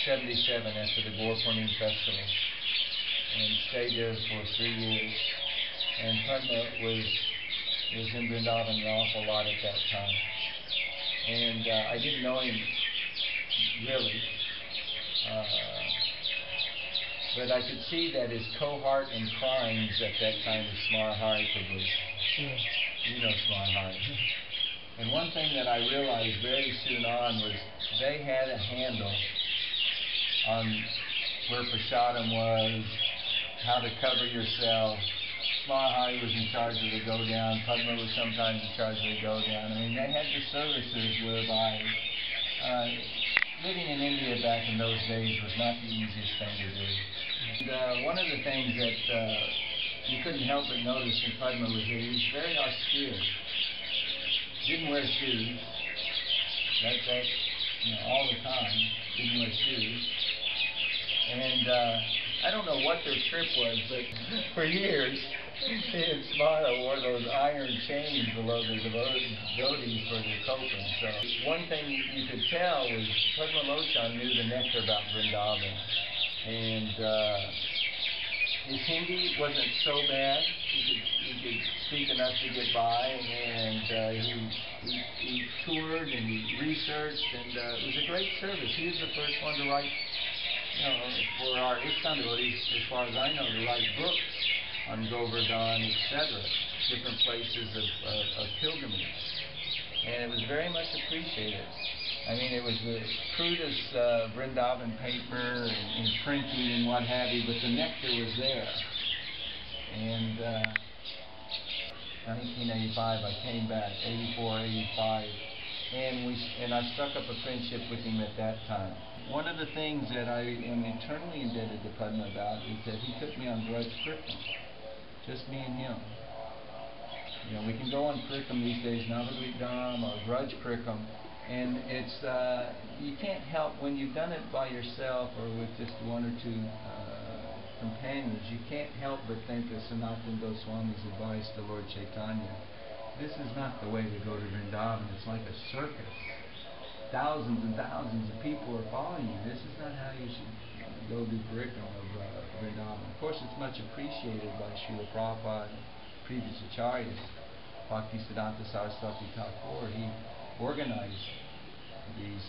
'77 after the Gorpurnim festival, and stayed there for 3 years. And Padma was in Vrindavan an awful lot at that time. And I didn't know him really, but I could see that his cohort in crimes at that time was Smar Hari Prabhu. Yeah. You know Smar Hari. And one thing that I realized very soon on was they had a handle on where prasadam was, how to cover yourself. Smar Hari was in charge of the go down. Padma was sometimes in charge of the go down. I mean, they had the services whereby living in India back in those days was not the easiest thing to do. And, one of the things that you couldn't help but notice in Padma was that he was very austere. Didn't wear shoes. That all the time. Didn't wear shoes. And I don't know what their trip was, but for years, he and Smara wore those iron chains below the devotees for their coping. So one thing you could tell was Padmalochan knew the nectar about Vrindavan. And his Hindi wasn't so bad. He could speak enough to get by, and he toured and he researched, and it was a great service. He was the first one to write, for our ISKCON devotees, as far as I know, to write books on Govardhan, etc., different places of pilgrimage. And it was very much appreciated. I mean, it was the crudest Vrindavan paper and printing and what have you, but the nectar was there. And 1985, I came back, 84, 85, and I struck up a friendship with him at that time. One of the things that I am eternally indebted to Padma about is that he took me on Braj Kirtan, just me and him. You know, we can go on Kirtan these days, Navadvip Dham or Braj Kirtan, and it's you can't help when you've done it by yourself or with just one or two companions. You can't help but think of Sanatana Goswami's advice to Lord Chaitanya. This is not the way to go to Vrindavan. It's like a circus. Thousands and thousands of people are following you. This is not how you should go do curriculum of Vrindavan. Of course, it's much appreciated by Srila Prabhupada and previous acharyas. Bhaktisiddhanta Saraswati Thakur, he organized these,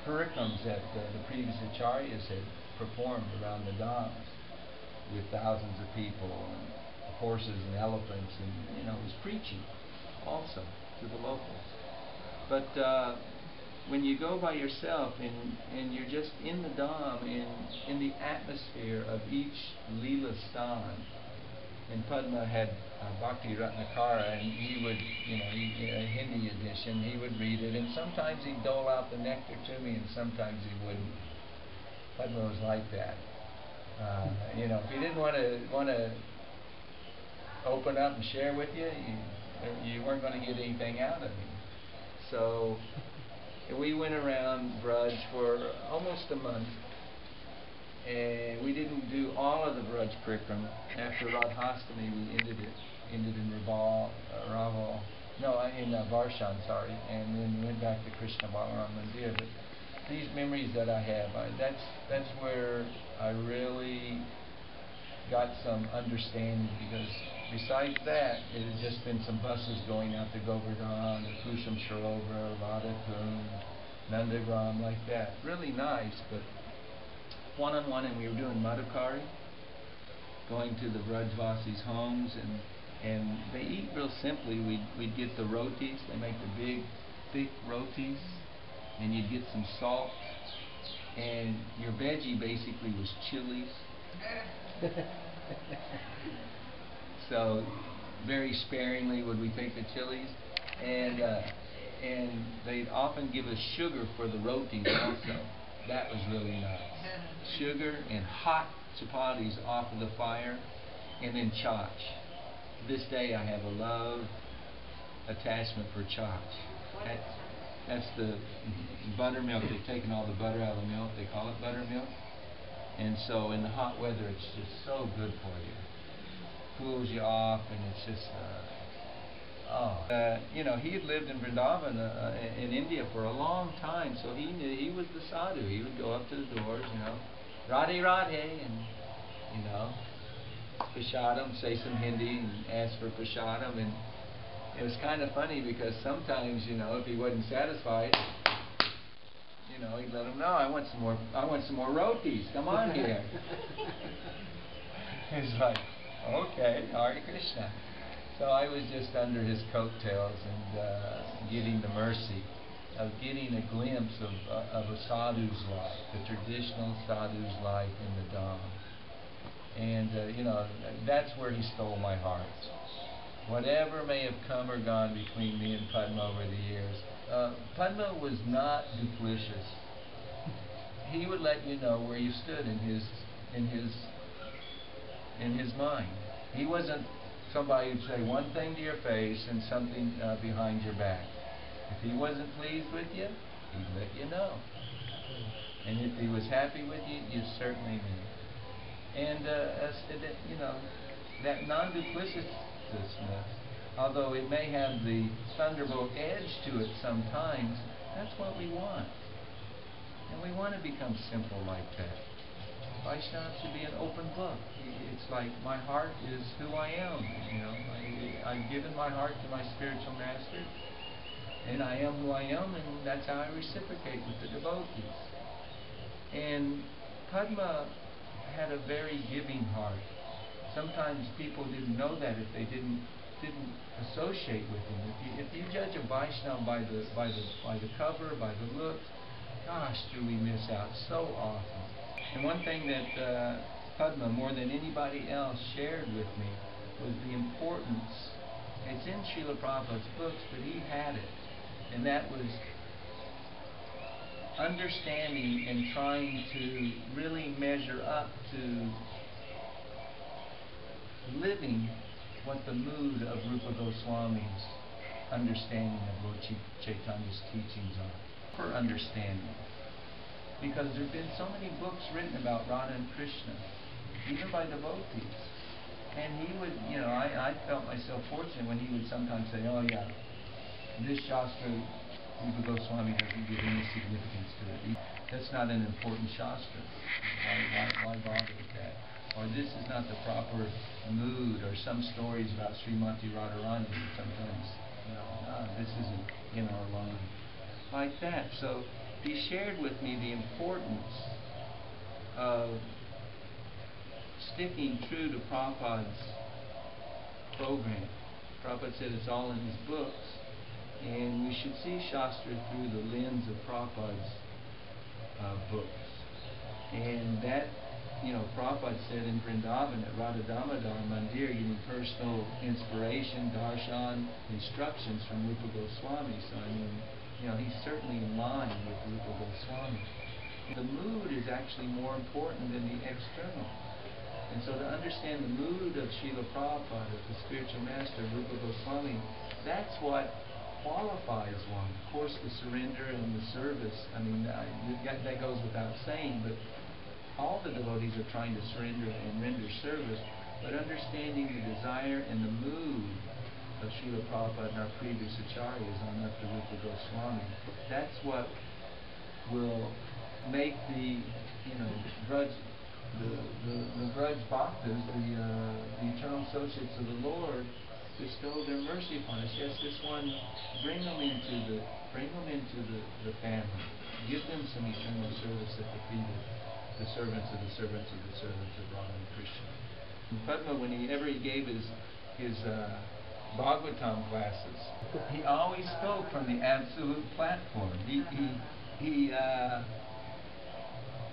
curriculums that the previous acharyas had performed around the dhams with thousands of people and horses and elephants, and it was preaching also to the locals. But when you go by yourself and you're just in the dham, in the atmosphere of each Leela Stan, and Padma had Bhakti Ratnakara, and he would, a Hindi edition, he would read it, and sometimes he'd dole out the nectar to me, and sometimes he wouldn't. Padma was like that. If he didn't want to open up and share with you, you weren't going to get anything out of him. So we went around Braj for almost a month, and we didn't do all of the Braj curriculum. After Radhastami, we ended in Varshan, and then we went back to Krishna Balaram Mandir. But these memories that I have, that's where I really got some understanding, because besides that, it had just been some buses going out to Govardhan, to Kusham Sarovar, Radhakund, Nandagram, like that. Really nice, but one-on-one, and we were doing Madhukari, going to the Vrajvasis' homes, and they eat real simply. We'd get the rotis. They make the big, thick rotis, and you'd get some salt, and your veggie basically was chilies. So very sparingly would we take the chilies, and they'd often give us sugar for the rotis also. That was really nice. Sugar and hot chapatis off of the fire, and then chach. To this day I have a love attachment for chach. That's the buttermilk. They've taken all the butter out of the milk. They call it buttermilk. And so in the hot weather, it's just so good for you. Cools you off, and it's just He had lived in Vrindavan, in India for a long time, so he knew he was the sadhu. He would go up to the doors, Radhe Radhe, and, prashadam, say some Hindi, and ask for prashadam. And it was kind of funny because sometimes, if he wasn't satisfied, he'd let him know, I want some more rotis, come on here. He's like, okay, Hare Krishna. So I was just under his coattails and getting the mercy of getting a glimpse of a sadhu's life, the traditional sadhu's life in the Dham. And, that's where he stole my heart. Whatever may have come or gone between me and Padma over the years, Padma was not duplicitous. He would let you know where you stood in his mind. He wasn't somebody who'd say one thing to your face and something behind your back. If he wasn't pleased with you, he'd let you know. And if he was happy with you, you certainly knew. And that non-duplicitousness, although it may have the thunderbolt edge to it sometimes, that's what we want. And we want to become simple like that. Vaishnava should be an open book. It's like my heart is who I am. I've given my heart to my spiritual master, and I am who I am, and that's how I reciprocate with the devotees. And Padma had a very giving heart. Sometimes people didn't know that if they didn't associate with him. If you judge a Vaishnava by the cover, by the looks, gosh, do we miss out so often. And one thing that Padma, more than anybody else, shared with me was the importance. It's in Srila Prabhupada's books, but he had it. And that was understanding and trying to really measure up to living what the mood of Rupa Goswami's understanding of Lord Chaitanya's teachings are. For understanding. Because there have been so many books written about Radha and Krishna, even by devotees. And he would, I felt myself fortunate when he would sometimes say, oh yeah, this Shastra, Rupa Goswami doesn't give any significance to it. That's not an important Shastra. Why bother with that? Or this is not the proper mood, or some stories about Srimati Radharani sometimes, this isn't, alone. Like that. So he shared with me the importance of sticking true to Prabhupada's program. Prabhupada said it's all in his books, and we should see Shastra through the lens of Prabhupada's books. And that, Prabhupada said in Vrindavan at Radha Damodar Mandir, getting personal inspiration, darshan, instructions from Rupa Goswami. So he's certainly in line with Rupa Goswami. The mood is actually more important than the external. And so to understand the mood of Srila Prabhupada, the spiritual master, Rupa Goswami, that's what qualifies one. Of course, the surrender and the service, that goes without saying, but all the devotees are trying to surrender and render service, but understanding the desire and the mood of Srila Prabhupada and our previous acharyas on up to Rupa Goswami, that's what will make the grudge bhaktas, the eternal associates of the Lord, bestow their mercy upon us. Yes, this one, bring them into the family, give them some eternal service at the feet of the servants of the servants of the servants of Radha and Krishna. Padma, whenever he gave his Bhagavatam classes, he always spoke from the absolute platform.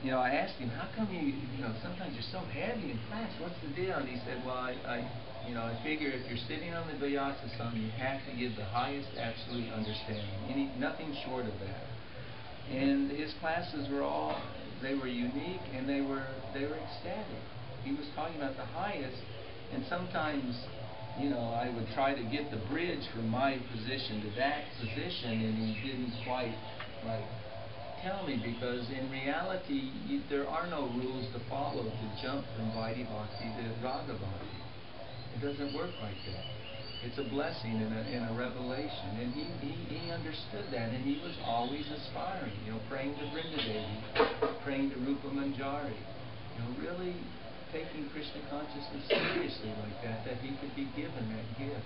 I asked him, how come sometimes you're so heavy in class? What's the deal? And he said, well, I figure if you're sitting on the Vyasasana, you have to give the highest absolute understanding, nothing short of that. And his classes were they were unique, and they were ecstatic. He was talking about the highest, and sometimes, I would try to get the bridge from my position to that position, and he didn't quite tell me, because in reality there are no rules to follow to jump from Vaidhi Bhakti to Raga Bhakti. It doesn't work like that. It's a blessing and a revelation. And he understood that, and he was always aspiring, praying to Vrinda Devi, praying to Rupa Manjari, really taking Krishna consciousness seriously like that he could be given that gift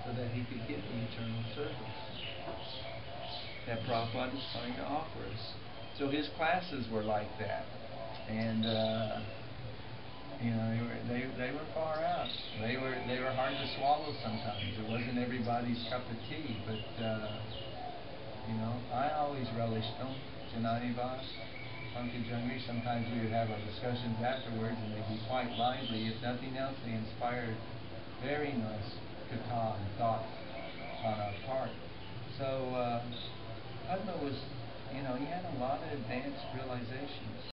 so that he could get the eternal service that Prabhupada is trying to offer us. So his classes were like that. And they were far out. They were hard to swallow sometimes. It wasn't everybody's cup of tea, but I always relished them. Janani Vas, Pankaj Jangri. Sometimes we would have our discussions afterwards, and they'd be quite lively. If nothing else, they inspired very nice katha and thoughts on our part. So Padma was, he had a lot of advanced realizations.